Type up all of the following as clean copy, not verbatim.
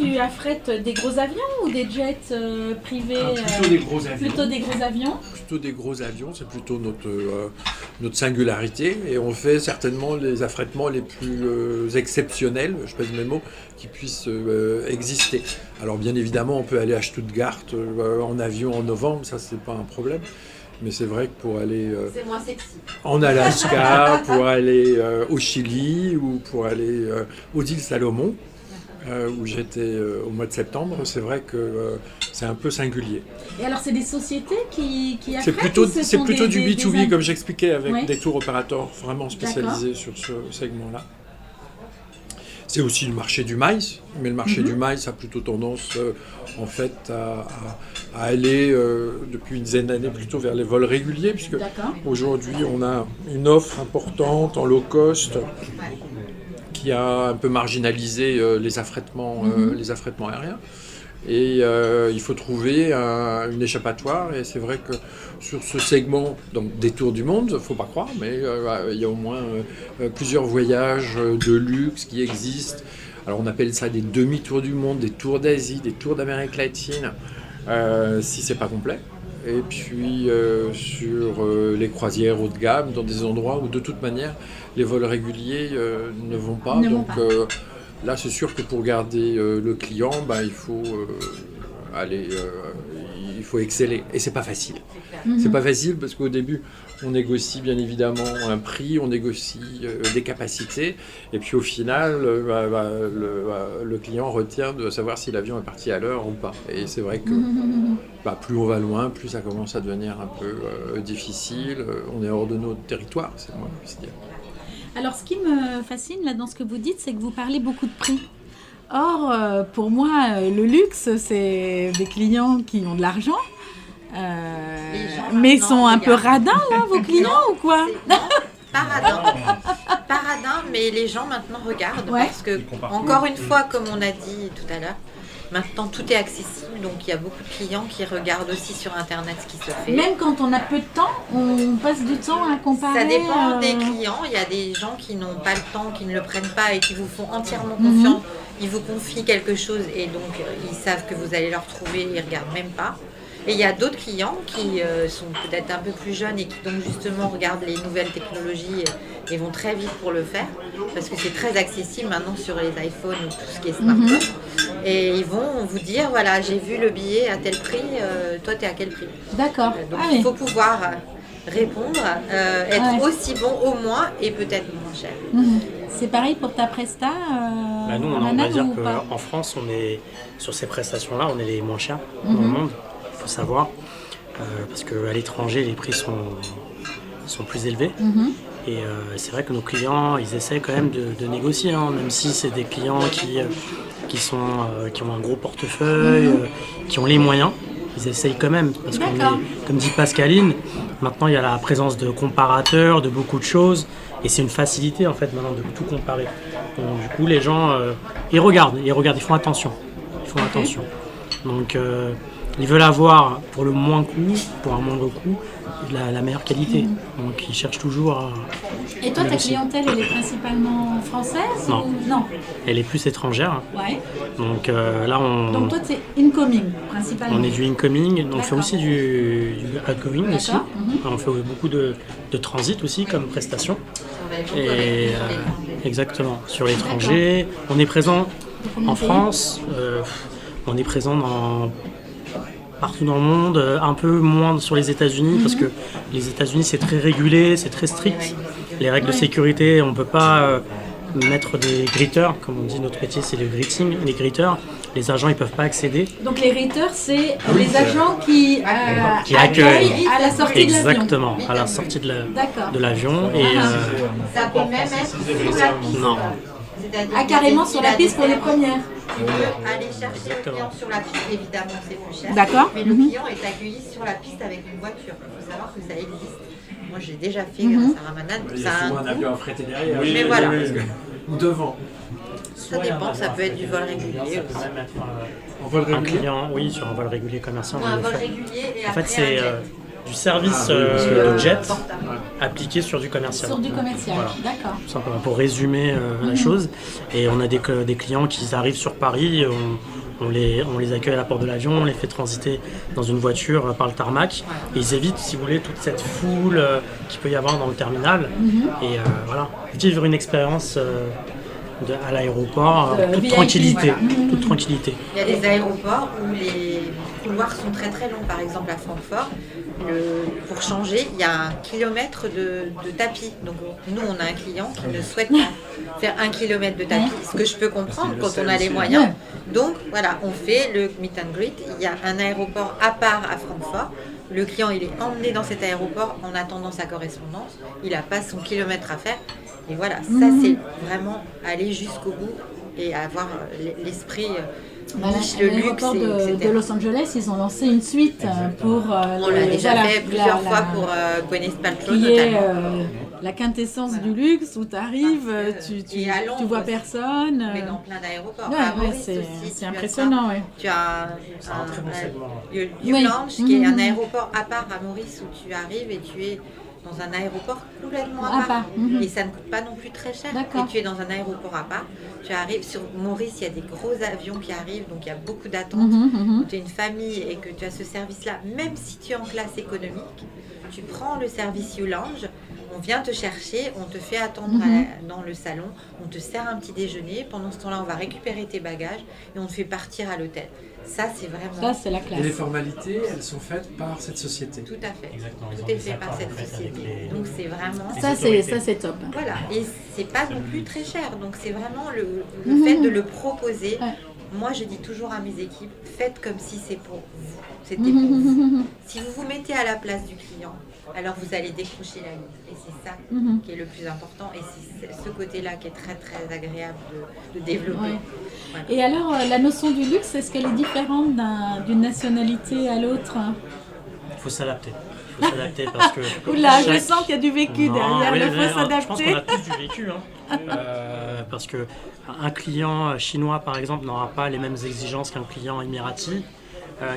tu affrètes des gros avions ou des jets privés? Plutôt des gros avions. Plutôt des gros avions. Plutôt des gros avions, c'est plutôt notre singularité. Et on fait certainement les affrètements les plus exceptionnels, je pèse mes mots, qui puissent exister. Alors bien évidemment, on peut aller à Stuttgart en avion en novembre, ça c'est pas un problème. Mais c'est vrai que pour aller c'est moins sexy. En Alaska, pour aller au Chili ou pour aller aux îles Salomon, où j'étais au mois de septembre, c'est vrai que c'est un peu singulier. Et alors, c'est des sociétés qui C'est plutôt du B2B, comme j'expliquais, avec ouais. des tour opérateurs vraiment spécialisés sur ce segment-là. C'est aussi le marché du maïs, mais le marché du maïs a plutôt tendance en fait à aller depuis une dizaine d'années plutôt vers les vols réguliers, puisque aujourd'hui on a une offre importante en low cost qui a un peu marginalisé les affrètements aériens. Et il faut trouver une échappatoire, et c'est vrai que sur ce segment, donc des tours du monde, il ne faut pas croire, mais il y a au moins plusieurs voyages de luxe qui existent. Alors on appelle ça des demi-tours du monde, des tours d'Asie, des tours d'Amérique latine, si c'est pas complet. Et puis sur les croisières haut de gamme, dans des endroits où de toute manière les vols réguliers ne vont pas. Là, c'est sûr que pour garder le client, il faut il faut exceller. Et c'est pas facile. C'est pas facile parce qu'au début, on négocie bien évidemment un prix, on négocie des capacités, et puis au final, le client retient de savoir si l'avion est parti à l'heure ou pas. Et c'est vrai que plus on va loin, plus ça commence à devenir un peu difficile. On est hors de notre territoire, c'est le moins que je puisse dire. Alors, ce qui me fascine là dans ce que vous dites, c'est que vous parlez beaucoup de prix. Or, pour moi, le luxe, c'est des clients qui ont de l'argent, mais sont un peu radins, là, vos clients, ou quoi? Non, pas radins, mais les gens maintenant regardent, parce que, encore une fois, comme on a dit tout à l'heure, maintenant tout est accessible, donc il y a beaucoup de clients qui regardent aussi sur Internet ce qui se fait. Même quand on a peu de temps, on passe du temps à comparer. Ça dépend des clients. Il y a des gens qui n'ont pas le temps, qui ne le prennent pas et qui vous font entièrement confiance. Ils vous confient quelque chose et donc ils savent que vous allez leur trouver, ils ne regardent même pas. Et il y a d'autres clients qui sont peut-être un peu plus jeunes et qui donc justement regardent les nouvelles technologies et vont très vite pour le faire, parce que c'est très accessible maintenant sur les iPhones ou tout ce qui est smartphone. Et ils vont vous dire, voilà, j'ai vu le billet à tel prix, toi tu es à quel prix? D'accord. Donc il faut pouvoir répondre, être aussi bon au moins et peut-être moins cher. C'est pareil pour ta presta nous, on va dire qu'en France, on est sur ces prestations-là, on est les moins chers dans le monde. Il faut savoir, parce qu'à l'étranger, les prix sont plus élevés. Et c'est vrai que nos clients, ils essaient quand même de négocier, même si c'est des clients qui ont un gros portefeuille, qui ont les moyens. Ils essayent quand même, parce qu'on est, comme dit Pascaline, maintenant il y a la présence de comparateurs, de beaucoup de choses, et c'est une facilité en fait maintenant de tout comparer. Donc du coup les gens, ils regardent, ils font attention. Donc ils veulent avoir pour le moins coût, pour un moindre coût, la meilleure qualité. Donc ils cherchent toujours à... Et toi, ta clientèle, elle est principalement française? Non. Ou... non. Elle est plus étrangère. Ouais. Donc là, donc toi, c'est incoming, principalement. On est du incoming, on fait aussi du outgoing aussi. On fait beaucoup de transit aussi comme prestation. Et exactement, sur l'étranger. On est présent en France, on est présent partout dans le monde, un peu moins sur les États-Unis, parce que les États-Unis c'est très régulé, c'est très strict. Les règles de sécurité, on ne peut pas mettre des greeters, comme on dit, notre métier c'est le greeting, les greeters. Les agents ils peuvent pas accéder. Donc les greeters c'est les agents qui accueillent à la sortie de l'avion. Exactement, à la sortie de l'avion. Et ça peut même être sur la piste. Non. Carrément sur la piste pour les premières. Il peut aller chercher le client sur la piste, évidemment c'est plus cher. D'accord. Mais le client est accueilli sur la piste avec une voiture. Il faut savoir que ça existe. Moi j'ai déjà fait grâce à Ramadan. Il y a souvent un avion affrété derrière. Mais voilà. Ou devant. Ça dépend, ça peut être du vol régulier. Ça peut même être en vol régulier. Un client, oui, sur un vol régulier commercial. Un vol régulier et en fait, après un jet. du service de jet appliqué sur du commercial. Sur du commercial, Voilà. d'accord. Tout simplement, pour résumer la chose. Et on a des clients qui arrivent sur Paris, on les accueille à la porte de l'avion, on les fait transiter dans une voiture par le tarmac. Et ils évitent, si vous voulez, toute cette foule qu'il peut y avoir dans le terminal. Et voilà, vivre une expérience à l'aéroport, toute VIP, tranquillité. voilà. Toute tranquillité. Il y a des aéroports où les couloirs sont très très longs. Par exemple à Francfort, pour changer, il y a 1 kilomètre de tapis. Donc nous, on a un client qui ne souhaite pas faire 1 kilomètre de tapis, ce que je peux comprendre quand on a les moyens. Donc voilà, on fait le meet and greet. Il y a un aéroport à part à Francfort. Le client, il est emmené dans cet aéroport en attendant sa correspondance. Il n'a pas son kilomètre à faire. Et voilà, ça c'est vraiment aller jusqu'au bout et avoir l'esprit niche, le luxe, L'aéroport de Los Angeles, ils ont lancé une suite pour... on l'a déjà fait plusieurs fois pour Gwyneth Paltrow qui est notamment. la quintessence du luxe où tu arrives, Et à Londres tu vois aussi. personne. Mais dans plein d'aéroports. Ouais, À ouais, Maurice aussi, c'est tu as impressionnant. ça. Ouais. Tu as C'est un très bon segment. Lounge, Oui. qui est un aéroport à part à Maurice où tu arrives et tu es dans un aéroport complètement à part. Et ça ne coûte pas non plus très cher. D'accord. Et tu es dans un aéroport à part. Tu arrives sur Maurice, il y a des gros avions qui arrivent, donc il y a beaucoup d'attentes. Tu es une famille et que tu as ce service-là, même si tu es en classe économique, tu prends le service Lounge. On vient te chercher, on te fait attendre dans le salon, on te sert un petit déjeuner. Pendant ce temps-là, on va récupérer tes bagages et on te fait partir à l'hôtel. Ça, c'est vraiment... Ça, c'est la Et les classe. formalités, elles sont faites par cette société. Tout à fait. Exactement, ils ont Tout est des fait par accords, cette en fait, société. avec les- Donc c'est vraiment... Ça, c'est top. Voilà. Et c'est pas non plus très cher. Donc c'est vraiment le fait de le proposer. Ouais. Moi, je dis toujours à mes équipes, faites comme si c'est pour vous. C'était pour vous. Si vous vous mettez à la place du client, alors vous allez décrocher la ligne. Et c'est ça qui est le plus important. Et c'est ce côté-là qui est très très agréable de développer. Ouais. Voilà. Et alors, la notion du luxe, est-ce qu'elle est différente d'une nationalité à l'autre? Il faut s'adapter. Il faut s'adapter parce que... Oula, je chaque- sens qu'il y a du vécu Non, derrière, oui, il oui, faut je pense qu'on s'adapter. a tous du vécu. Parce que un client chinois, par exemple, n'aura pas les mêmes exigences qu'un client émirati.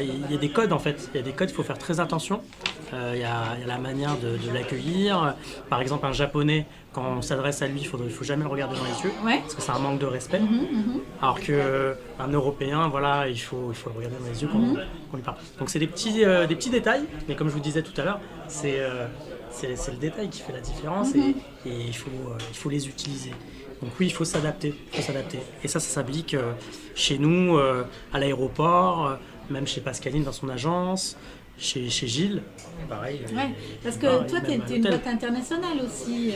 Il y a des codes, en fait. Il y a des codes, il faut faire très attention. Il y a la manière de l'accueillir. Par exemple, un japonais, quand on s'adresse à lui, il faut jamais le regarder dans les yeux. Ouais. Parce que c'est un manque de respect. Alors qu'un Européen, voilà, il faut le regarder dans les yeux quand on lui parle. Donc c'est des petits détails, mais comme je vous disais tout à l'heure, c'est le détail qui fait la différence et il faut les utiliser. Donc oui, il faut s'adapter. Et ça s'applique chez nous, à l'aéroport, même chez Pascaline dans son agence, chez Gilles, pareil. Ouais, parce que pareil, toi, tu même es à une l'hôtel. boîte internationale aussi.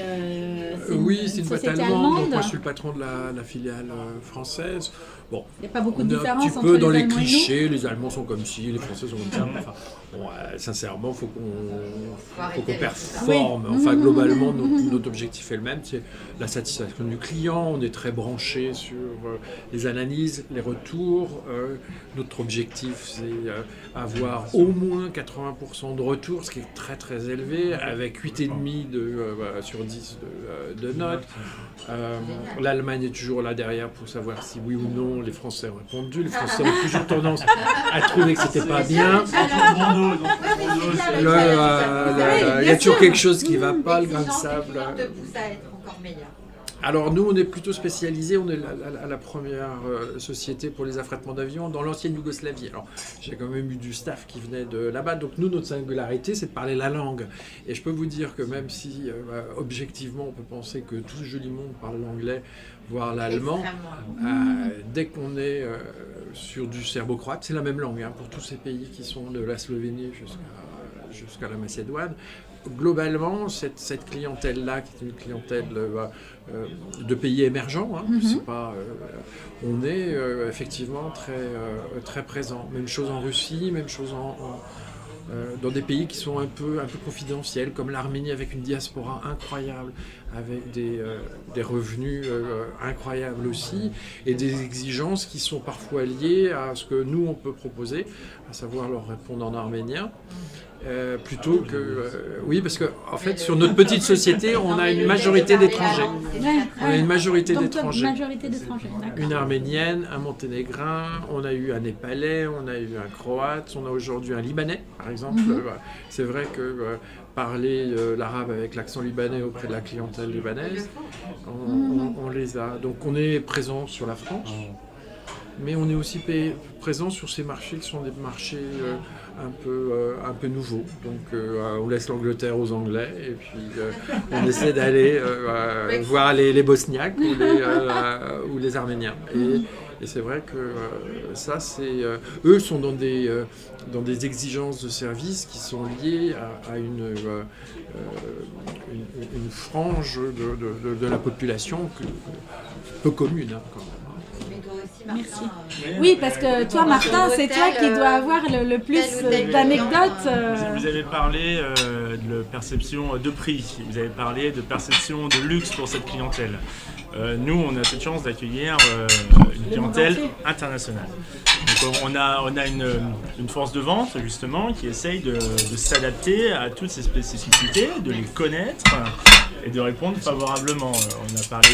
Oui, c'est une boîte société allemande. Donc moi, je suis le patron de la filiale française. Bon, Il n'y a pas beaucoup on de est un différence petit entre peu les dans les Allemands et nous. clichés. Les Allemands sont comme ci, les Français sont comme ça. Enfin, bon, sincèrement, faut qu'on arrêter avec performe. Enfin, globalement, notre objectif est le même, c'est la satisfaction du client. On est très branché sur les analyses, les retours. Notre objectif, c'est avoir au moins 80% de retours, ce qui est très très élevé, avec 8,5 sur 10 de notes. L'Allemagne est toujours là derrière pour savoir si oui ou non les Français ont répondu. Les Français ont toujours tendance à trouver que c'était pas bien. Il y a toujours quelque chose qui va pas, le grain de sable. te pousse à être encore meilleur. Alors nous, on est plutôt spécialisé, on est la première société pour les affrètements d'avions dans l'ancienne Yougoslavie. Alors j'ai quand même eu du staff qui venait de là-bas, donc nous, notre singularité, c'est de parler la langue. Et je peux vous dire que même si objectivement, on peut penser que tout ce joli monde parle l'anglais, voire l'allemand, dès qu'on est sur du serbo-croate, c'est la même langue pour tous ces pays qui sont de la Slovénie jusqu'à la Macédoine. Globalement, cette clientèle-là, qui est une clientèle de pays émergents, c'est pas, on est effectivement très présent. Même chose en Russie, même chose dans des pays qui sont un peu confidentiels, comme l'Arménie, avec une diaspora incroyable, avec des revenus incroyables aussi, et des exigences qui sont parfois liées à ce que nous, on peut proposer, à savoir leur répondre en arménien. plutôt que... oui, parce que en fait, sur notre petite société, on a une majorité d'étrangers. On a une majorité d'étrangers. D'accord. Une Arménienne, un Monténégrin, on a eu un Népalais, on a eu un Croate, on a aujourd'hui un Libanais, par exemple. C'est vrai que parler l'arabe avec l'accent libanais auprès de la clientèle libanaise, on les a. Donc on est présent sur la France, mais on est aussi présent sur ces marchés qui sont des marchés un peu nouveaux. Donc on laisse l'Angleterre aux Anglais et puis on essaie d'aller voir les Bosniaques ou les Arméniens. Et c'est vrai que ça, c'est eux sont dans des exigences de service qui sont liées à une frange de la population peu commune, hein, quand même. Merci. Oui, parce que toi, Martin, c'est toi qui dois avoir le plus d'anecdotes. Vous avez parlé de perception de prix, vous avez parlé de perception de luxe pour cette clientèle. Nous, on a cette chance d'accueillir une clientèle internationale. Donc, on a une force de vente, justement, qui essaye de s'adapter à toutes ces spécificités, de les connaître et de répondre favorablement. On a parlé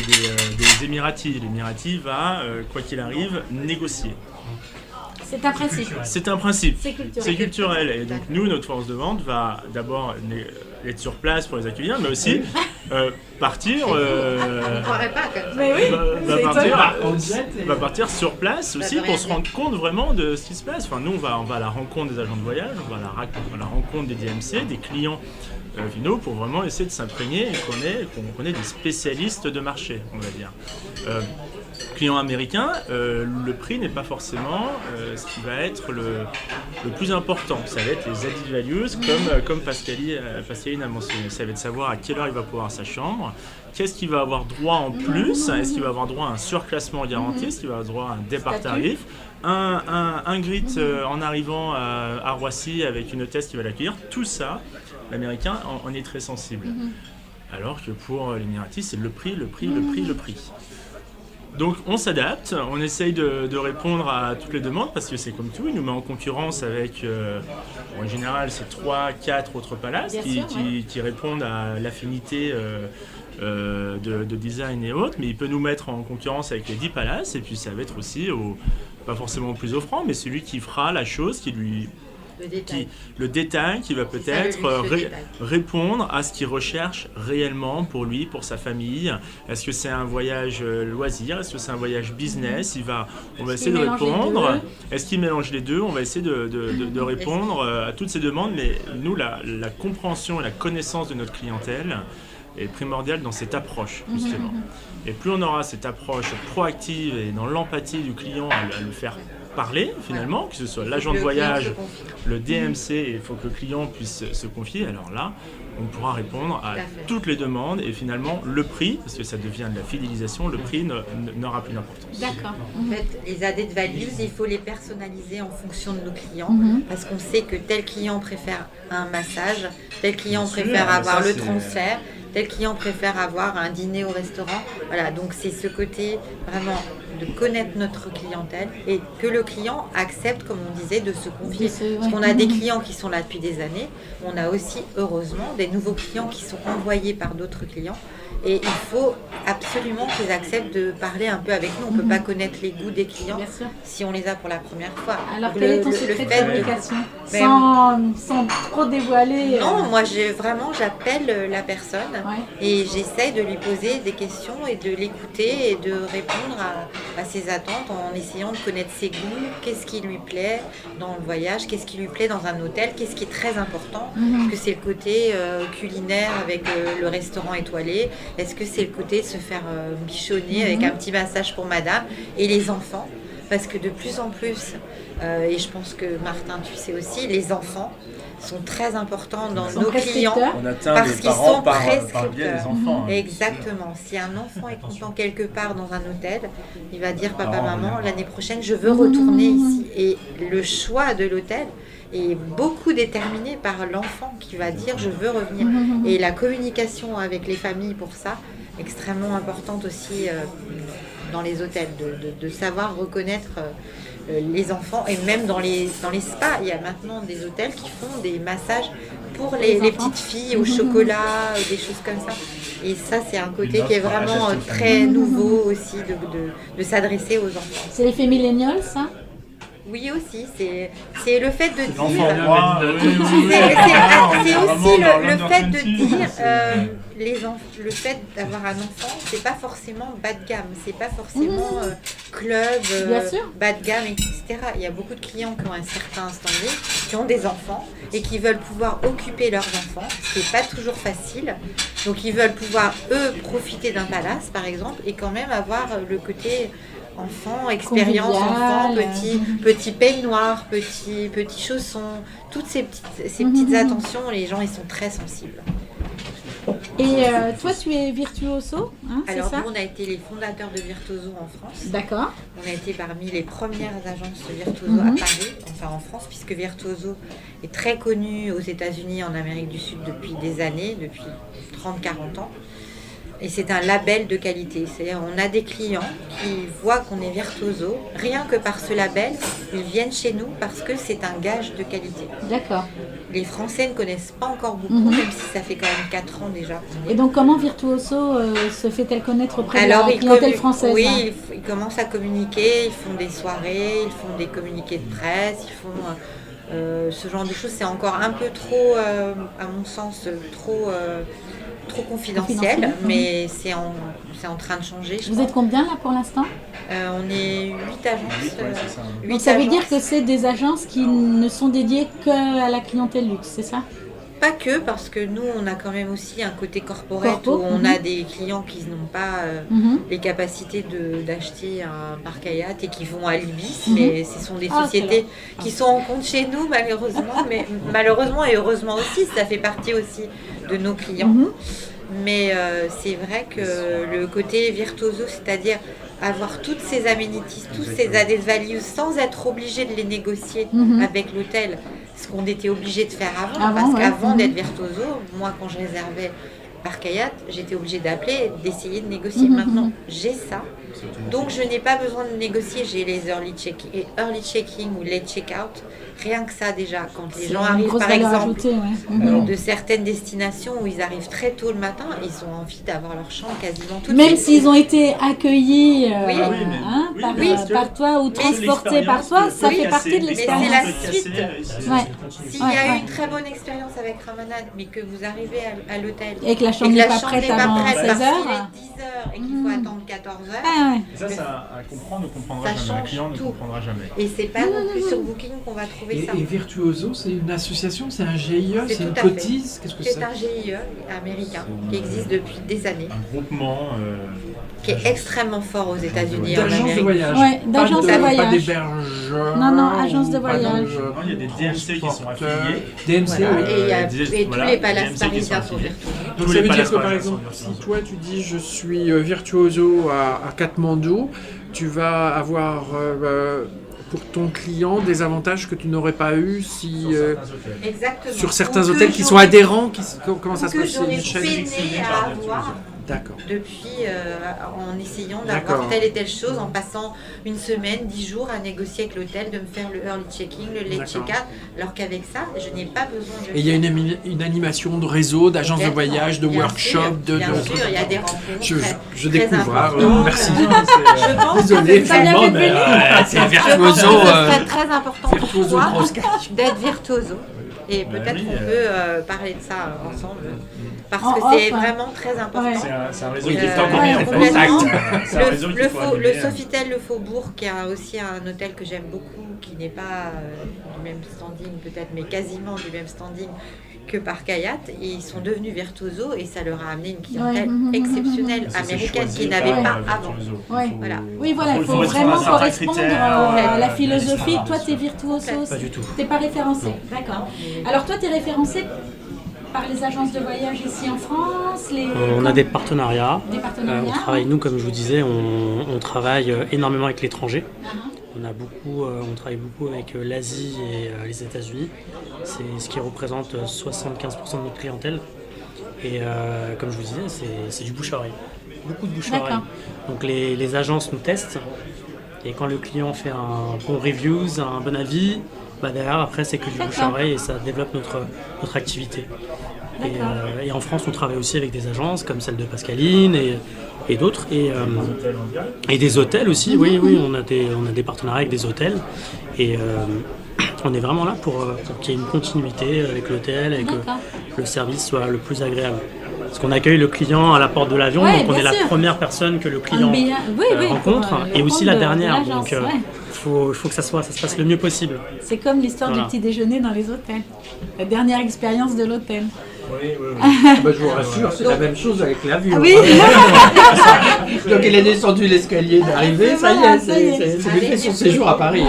des Émiratis. L'Émirati va, quoi qu'il arrive, négocier. C'est un principe. C'est un principe. C'est culturel. Et donc, nous, notre force de vente va d'abord être sur place pour les accueillir, mais aussi partir. On ne croirait pas comme ça. Mais oui, va partir sur place aussi pour se rendre compte vraiment de ce qui se passe. Enfin, nous, on va à la rencontre des agents de voyage, on va à la rencontre des DMC, des clients finaux, pour vraiment essayer de s'imprégner et qu'on connaît des spécialistes de marché, on va dire. Client américain, le prix n'est pas forcément ce qui va être le plus important. Ça va être les added values, comme Pascaline a mentionné. Ça va être de savoir à quelle heure il va pouvoir sa chambre, qu'est-ce qu'il va avoir droit en plus, est-ce qu'il va avoir droit à un surclassement garanti, est-ce qu'il va avoir droit à un départ tarif, un grid en arrivant à Roissy avec une hôtesse qui va l'accueillir. Tout ça, l'américain en est très sensible. Alors que pour l'Émirati, c'est le prix. Donc on s'adapte, on essaye de répondre à toutes les demandes parce que c'est comme tout, il nous met en concurrence avec, en général, c'est 3-4 autres palaces qui répondent à l'affinité de design et autres, mais il peut nous mettre en concurrence avec les 10 palaces et puis ça va être aussi, pas forcément le plus offrant, mais celui qui fera la chose qui lui... Le détail qui va peut-être répondre à ce qu'il recherche réellement pour lui, pour sa famille. Est-ce que c'est un voyage loisir? Est-ce que c'est un voyage business? On va essayer de répondre. Est-ce qu'il mélange les deux? On va essayer de répondre à toutes ces demandes. Mais nous, la compréhension et la connaissance de notre clientèle est primordiale dans cette approche, justement. Et plus on aura cette approche proactive et dans l'empathie du client à le faire parler finalement, que ce soit l'agent de voyage, le DMC, il faut que le client puisse se confier. Alors là, on pourra répondre à toutes les demandes et finalement le prix, parce que ça devient de la fidélisation, le prix n'aura plus d'importance. D'accord. En fait, les added values, il faut les personnaliser en fonction de nos clients, parce qu'on sait que tel client préfère un massage, tel client préfère avoir le transfert, tel client préfère avoir un dîner au restaurant. Voilà, donc c'est ce côté vraiment de connaître notre clientèle et que le client accepte, comme on disait, de se confier. Parce qu'on a des clients qui sont là depuis des années, on a aussi, heureusement, des nouveaux clients qui sont envoyés par d'autres clients. Et il faut absolument qu'ils acceptent de parler un peu avec nous. On ne peut pas connaître les goûts des clients si on les a pour la première fois. Alors, quel est ton secret de communication sans trop dévoiler Non, moi, j'appelle la personne et j'essaye de lui poser des questions et de l'écouter et de répondre à ses attentes en essayant de connaître ses goûts, qu'est-ce qui lui plaît dans le voyage, qu'est-ce qui lui plaît dans un hôtel, qu'est-ce qui est très important. Est-ce que c'est le côté culinaire avec le restaurant étoilé? Est-ce que c'est le côté de se faire bichonner avec un petit massage pour madame et les enfants? Parce que de plus en plus, et je pense que Martin, tu sais aussi, les enfants sont très importants dans nos clients On atteint parce les qu'ils parents sont par le biais prescripteurs. des enfants. Exactement. Si un enfant est content quelque part dans un hôtel, il va dire papa, maman, l'année prochaine, je veux retourner ici. Et le choix de l'hôtel est beaucoup déterminé par l'enfant qui va dire je veux revenir. Et la communication avec les familles pour ça, extrêmement importante aussi dans les hôtels, de savoir reconnaître les enfants, et même dans les spas, il y a maintenant des hôtels qui font des massages pour les petites filles au chocolat, des choses comme ça. Et ça, c'est un côté qui est vraiment très nouveau aussi de s'adresser aux enfants. C'est l'effet millénial, ça? Oui, aussi, c'est le fait de dire. C'est Vraiment aussi dans le fait de l'undercountry, dire le fait d'avoir un enfant, c'est pas forcément bas de gamme, c'est pas forcément club, Bien sûr. bas de gamme, etc. Il y a beaucoup de clients qui ont un certain standing, qui ont des enfants et qui veulent pouvoir occuper leurs enfants, ce qui n'est pas toujours facile. Donc ils veulent pouvoir, eux, profiter d'un palace, par exemple, et quand même avoir le côté enfant, expérience enfant, petit peignoir, petit chaussons, toutes ces petites attentions, les gens ils sont très sensibles. Et toi, tu es virtuoso, hein, c'est Alors ça? nous, on a été les fondateurs de Virtuoso en France. D'accord. On a été parmi les premières agences de Virtuoso à Paris, enfin en France, puisque Virtuoso est très connu aux États-Unis, en Amérique du Sud depuis des années, depuis 30-40 ans. Et c'est un label de qualité. C'est-à-dire on a des clients qui voient qu'on est Virtuoso. Rien que par ce label, ils viennent chez nous parce que c'est un gage de qualité. D'accord. Les Français ne connaissent pas encore beaucoup, même si ça fait quand même 4 ans déjà. Et donc, comment Virtuoso se fait-elle connaître auprès de la clientèle française? Oui, ils commencent à communiquer, ils font des soirées, ils font des communiqués de presse, ils font ce genre de choses. C'est encore un peu trop, à mon sens, trop confidentiel, mais c'est en train de changer. Vous êtes combien là pour l'instant? On est 8 agences. Donc ça veut dire que c'est des agences qui ne sont dédiées qu'à la clientèle luxe, c'est ça? Pas que, parce que nous, on a quand même aussi un côté corporate où on a des clients qui n'ont pas les capacités d'acheter un parc à yacht et qui vont à l'Ibis, mais ce sont des sociétés qui sont en compte chez nous, malheureusement, mais malheureusement et heureusement aussi, ça fait partie aussi de nos clients. Mais c'est vrai que le côté virtuoso, c'est-à-dire avoir toutes ces amenities, tous ces added values sans être obligé de les négocier avec l'hôtel, ce qu'on était obligé de faire avant parce qu'avant d'être virtuoso, moi quand je réservais Parc à yacht, j'étais obligée d'appeler, d'essayer de négocier. Maintenant, j'ai ça. Donc, je n'ai pas besoin de négocier. J'ai les early checking ou late check-out. Rien que ça, déjà, quand les gens arrivent, par exemple, de certaines destinations où ils arrivent très tôt le matin, ils ont envie d'avoir leur chambre quasiment tout de suite. Même s'ils ont été accueillis par toi ou Mais transportés par toi, ça fait partie de l'expérience. Mais c'est la suite. S'il y a eu une très bonne expérience avec Ramadan, mais que vous arrivez à l'hôtel et que la chambre n'est pas prête avant 16h, parce qu'il est 10h et qu'il faut attendre 14h, et ça à comprendre, ne comprendra jamais. Un client ne comprendra jamais. Et c'est pas non plus sur Booking qu'on va trouver ça. Et Virtuoso, c'est une association, c'est un GIE, c'est une cotise, qu'est-ce que c'est? C'est un GIE américain qui existe depuis des années. Un groupement qui est extrêmement fort aux États-Unis et en D'agence de Amérique. voyage. Ouais, d'agence de voyage. Pas d'hébergeurs. Non, agence de voyage. Il y a des DMC qui sont affiliés. DMC, Voilà. oui. Et tous les palaces parisiens sont virtuosos. Donc ça veut dire que par exemple, si toi tu dis je suis virtuoso à Katmandou, tu vas avoir pour ton client des avantages que tu n'aurais pas eu si sur certains hôtels qui sont adhérents, comment ça se passe? J'aurais peiné à avoir. D'accord. Depuis, en essayant d'avoir telle et telle chose, en passant une semaine, 10 jours à négocier avec l'hôtel, de me faire le early checking, le late check-out, alors qu'avec ça, je n'ai pas besoin de... Et il y a une animation de réseau, d'agences de voyage, de workshops, de... Bien sûr, il y a des rencontres je découvre, merci. Je pense Désolé, que c'est virtuoso. C'est très important pour toi d'être virtuoso. Et peut-être qu'on peut parler de ça ensemble. Parce que c'est vraiment très important. C'est un réseau qui est Le Sofitel, le Faubourg, qui a aussi un hôtel que j'aime beaucoup, qui n'est pas du même standing peut-être, mais quasiment du même standing que Parc à yacht, et ils sont devenus virtuoso et ça leur a amené une clientèle exceptionnelle américaine qui n'avait pas avant. Voilà. Oui, voilà, il faut vraiment correspondre à la philosophie. Toi, tu es virtuoso aussi. Pas du tout. Tu n'es pas référencé. D'accord. Alors toi, tu es référencé par les agences de voyage ici en France? On a des partenariats. On travaille, nous, comme je vous disais, on travaille énormément avec l'étranger. On travaille beaucoup avec l'Asie et les États-Unis. C'est ce qui représente 75% de notre clientèle. Et comme je vous disais, c'est du bouche à oreille. Beaucoup de bouche à oreille. Donc les agences nous testent. Et quand le client fait un bon reviews, un bon avis, derrière, après, c'est que du bouche-oreille et ça développe notre activité. Et en France, on travaille aussi avec des agences comme celle de Pascaline et d'autres. Et des hôtels aussi, oui, on a des partenariats avec des hôtels. Et on est vraiment là pour qu'il y ait une continuité avec l'hôtel et que le service soit le plus agréable. Parce qu'on accueille le client à la porte de l'avion, donc on est la première personne que le client rencontre et aussi la dernière. Donc il faut que ça se passe le mieux possible. C'est comme l'histoire du petit déjeuner dans les hôtels. La dernière expérience de l'hôtel. Oui. Je vous rassure, c'est la même chose avec l'avion. Oui. Donc elle est descendue l'escalier d'arrivée, ça y est, c'est lui fait son séjour à Paris.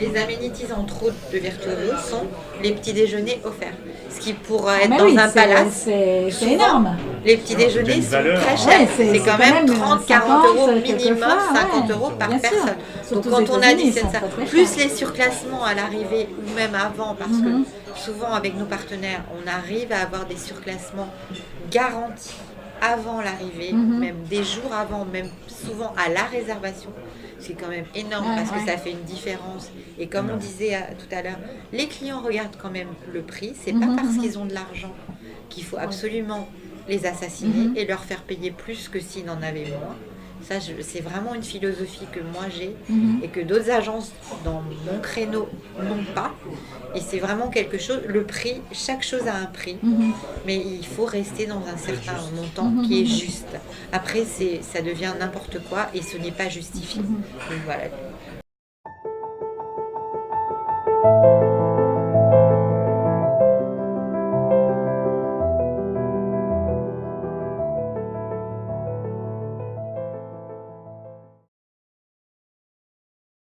Les amenities entre autres de Virtuoso sont les petits déjeuners offerts. Ce qui pour être dans un palace, c'est énorme. Les petits déjeuners sont très chers. C'est quand même 30, 40 euros minimum, 50 euros par personne. Donc quand on additionne ça, plus les surclassements à l'arrivée ou même avant, parce que souvent avec nos partenaires, on arrive à avoir des surclassements garantis avant l'arrivée, même des jours avant, même souvent à la réservation. C'est quand même énorme parce que ça fait une différence. Et comme on disait tout à l'heure, les clients regardent quand même le prix. C'est pas parce qu'ils ont de l'argent qu'il faut absolument les assassiner et leur faire payer plus que s'ils en avaient moins. Ça, c'est vraiment une philosophie que moi j'ai et que d'autres agences dans mon créneau n'ont pas. Et c'est vraiment quelque chose, le prix, chaque chose a un prix, mais il faut rester dans un certain montant qui est juste. Après, ça devient n'importe quoi et ce n'est pas justifié. Donc voilà.